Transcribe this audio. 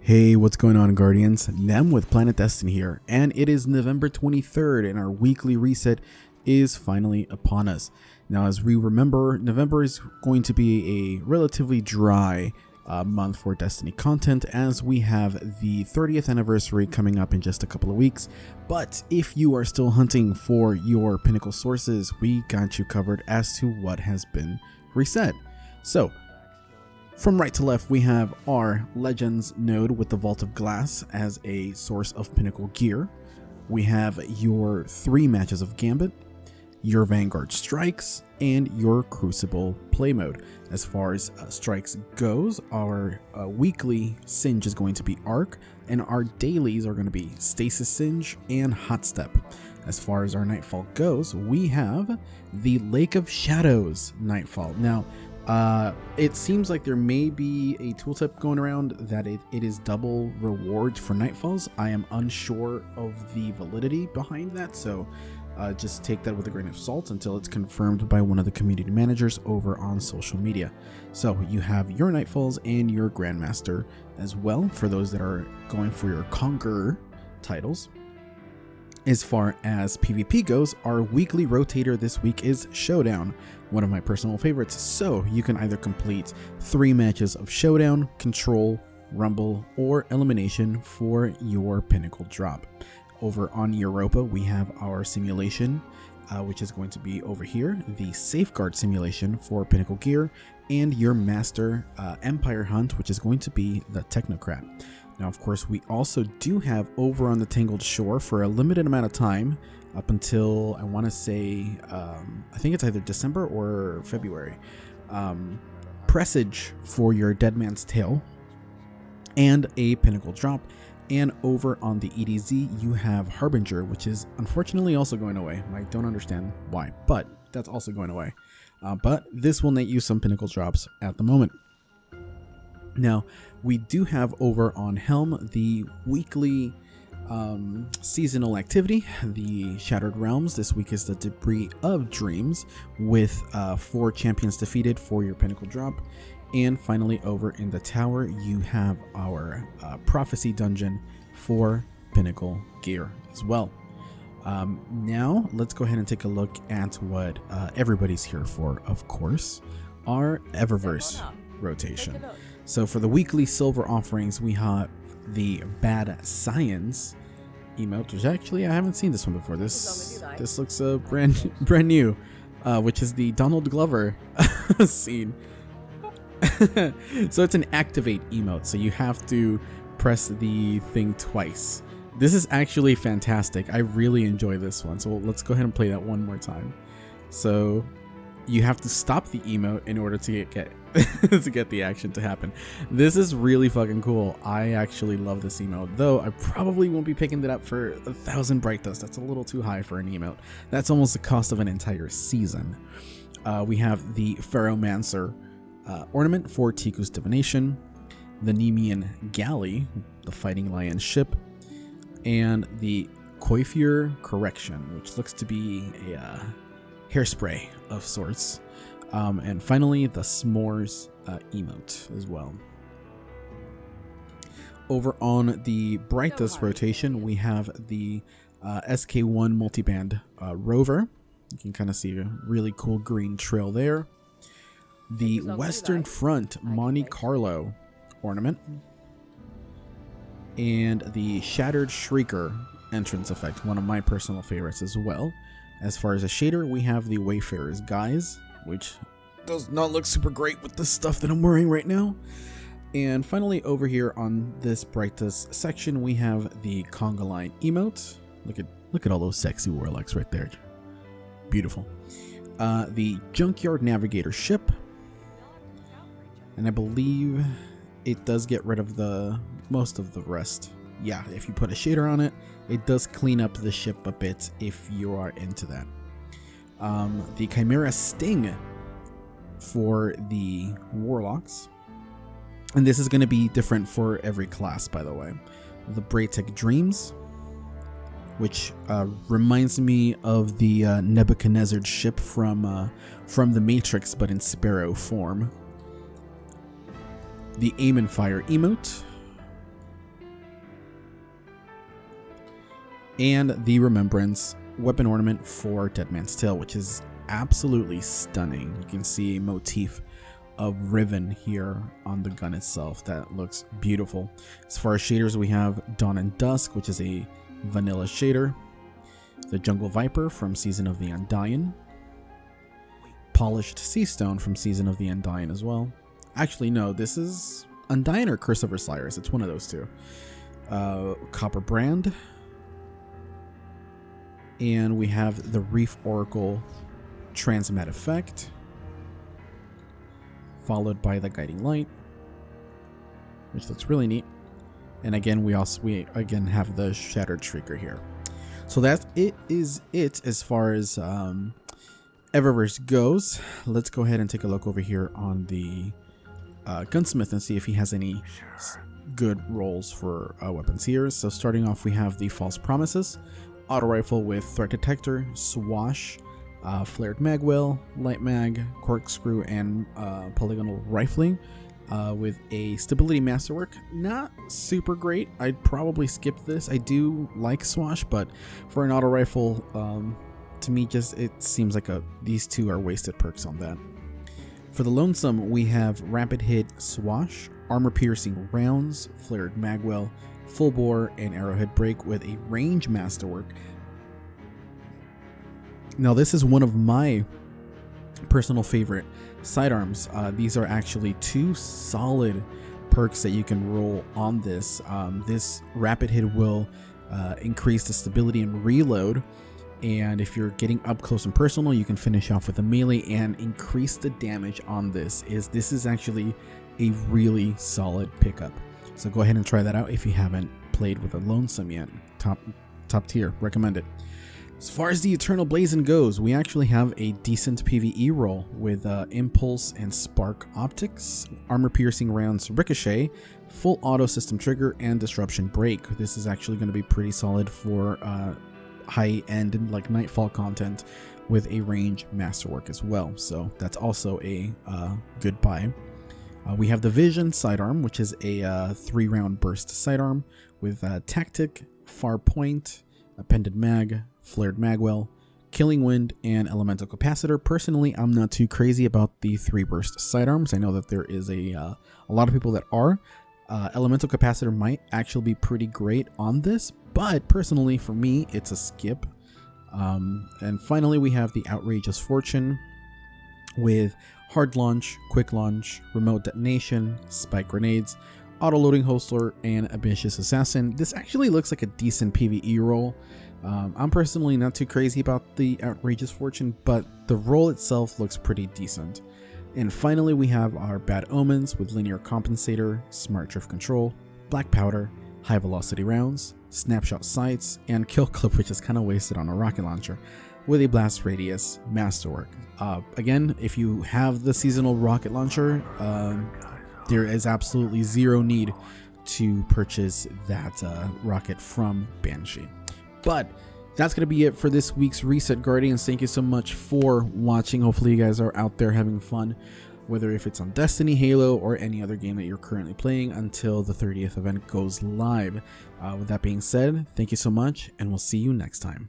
Hey, what's going on, Guardians? Nem with Planet Destiny here, and it is November 23rd, and our weekly reset is finally upon us. Now, as we remember, November is going to be a relatively dry month for Destiny content, as we have the 30th anniversary coming up in just a couple of weeks. But if you are still hunting for your pinnacle sources, we got you covered as to what has been reset. So, from right to left, we have our Legends node with the Vault of Glass as a source of pinnacle gear. We have your 3 matches of Gambit, your Vanguard strikes, and your Crucible play mode. As far as strikes goes, our weekly Singe is going to be Arc, and our dailies are going to be Stasis Singe and Hot Step. As far as our Nightfall goes, we have the Lake of Shadows Nightfall. Now, it seems like there may be a tooltip going around that it is double rewards for Nightfalls. I am unsure of the validity behind that, so just take that with a grain of salt until it's confirmed by one of the community managers over on social media. So you have your Nightfalls and your Grandmaster as well for those that are going for your Conqueror titles. As far as PvP goes, our weekly rotator this week is Showdown, one of my personal favorites. So you can either complete 3 matches of Showdown, Control, Rumble, or Elimination for your pinnacle drop. Over on Europa, we have our simulation, which is going to be over here, the Safeguard simulation for pinnacle gear, and your Master Empire Hunt, which is going to be the Technocrat. Now, of course, we also do have over on the Tangled Shore for a limited amount of time up until, I want to say, I think it's either December or February, Presage for your Dead Man's Tale and a pinnacle drop. And over on the EDZ, you have Harbinger, which is unfortunately also going away. I don't understand why, but that's also going away. But this will net you some pinnacle drops at the moment. Now, we do have over on Helm the weekly seasonal activity, the Shattered Realms. This week is the Debris of Dreams with 4 champions defeated for your pinnacle drop. And finally, over in the tower, you have our Prophecy Dungeon for pinnacle gear as well. Now, let's go ahead and take a look at what everybody's here for, of course, our Eververse rotation. So for the weekly silver offerings, we have the Bad Science emote, which actually I haven't seen this one before. This looks brand new, which is the Donald Glover scene. So it's an activate emote, so you have to press the thing twice. This is actually fantastic. I really enjoy this one, so let's go ahead and play that one more time. So you have to stop the emote in order to get to get the action to happen. This is really fucking cool. I actually love this emote, though I probably won't be picking it up for 1,000 bright dust. That's a little too high for an emote. That's almost the cost of an entire season. We have the Ferromancer ornament for Tiku's Divination, the NEMEAN Galley, the Fighting Lion ship, and the COIFFURE Correction, which looks to be a hairspray of sorts. And finally, the S'mores emote as well. Over on the brightest rotation, we have the SK1 multiband rover. You can kind of see a really cool green trail there. The Western Front Monte Carlo ornament. And the Shattered Shrieker entrance effect, one of my personal favorites as well. As far as a shader, we have the WAYFARER'S Guise, which does not look super great with the stuff that I'm wearing right now. And finally, over here on this brightest section, we have the Conga line emote. Look at all those sexy warlocks right there. Beautiful. The Junkyard Navigator ship. And I believe it does get rid of most of the rest. Yeah, if you put a shader on it, it does clean up the ship a bit if you are into that. The CHIMERA'S Sting for the Warlocks. And this is going to be different for every class, by the way. The BRAYTECH Dreams, which reminds me of the Nebuchadnezzar ship from the Matrix, but in Sparrow form. The Aim and Fire emote, and the Remembrance weapon ornament for Dead Man's Tale, which is absolutely stunning. You can see a motif of ribbon here on the gun itself that looks beautiful. As far as shaders, we have Dawn and Dusk, which is a vanilla shader, the Jungle Viper from Season of the Undying, Polished Sea Stone from Season of the Undying as well. Actually, no, this is Undying or Curse of Osiris. It's one of those two. COPPERBRAND, and we have the Reef Oracle TRANSIMAT effect, followed by the Guiding Light, which looks really neat. And again, we again have the Shattered Shrieker here. So that is it as far as Eververse goes. Let's go ahead and take a look over here on the Gunsmith and see if he has any good rolls for weapons here. So starting off, we have the False Promises auto rifle with threat detector, swash, flared magwell, light mag, corkscrew, and polygonal rifling with a stability masterwork. Not super great. I'd probably skip this. I do like swash, but for an auto rifle, to me, just it seems like these two are wasted perks on that. For the Lonesome, we have rapid hit swash, armor piercing rounds, flared magwell, full bore, and arrowhead break with a range masterwork. Now this is one of my personal favorite sidearms. These are actually two solid perks that you can roll on this. This rapid hit will increase the stability and reload, and if you're getting up close and personal, you can finish off with a melee and increase the damage on this. This is actually a really solid pickup. So go ahead and try that out if you haven't played with a Lonesome yet. Top tier, recommend it. As far as the Eternal Blazon goes, we actually have a decent PvE roll with Impulse and Spark Optics, Armor Piercing Rounds Ricochet, Full Auto System Trigger, and Disruption Break. This is actually going to be pretty solid for high-end like Nightfall content with a range masterwork as well. So that's also a good buy. We have the Vision Sidearm, which is a 3-round burst sidearm with Tactic, Far Point, Appended Mag, Flared Magwell, Killing Wind, and Elemental Capacitor. Personally, I'm not too crazy about the 3-burst sidearms. I know that there is a lot of people that are. Elemental Capacitor might actually be pretty great on this, but personally for me, it's a skip. And finally, we have the Outrageous Fortune with Hard Launch, Quick Launch, Remote Detonation, Spike Grenades, Auto-Loading Holster, and Ambitious Assassin. This actually looks like a decent PvE roll. I'm personally not too crazy about the Outrageous Fortune, but the roll itself looks pretty decent. And finally, we have our Bad Omens with Linear Compensator, Smart Drift Control, Black Powder, High Velocity Rounds, Snapshot Sights, and Kill Clip, which is kind of wasted on a rocket launcher, with a Blast Radius Masterwork. Again, if you have the seasonal rocket launcher, there is absolutely zero need to purchase that rocket from Banshee. But that's going to be it for this week's Reset Guardians. Thank you so much for watching. Hopefully you guys are out there having fun, whether if it's on Destiny, Halo, or any other game that you're currently playing until the 30th event goes live. With that being said, thank you so much, and we'll see you next time.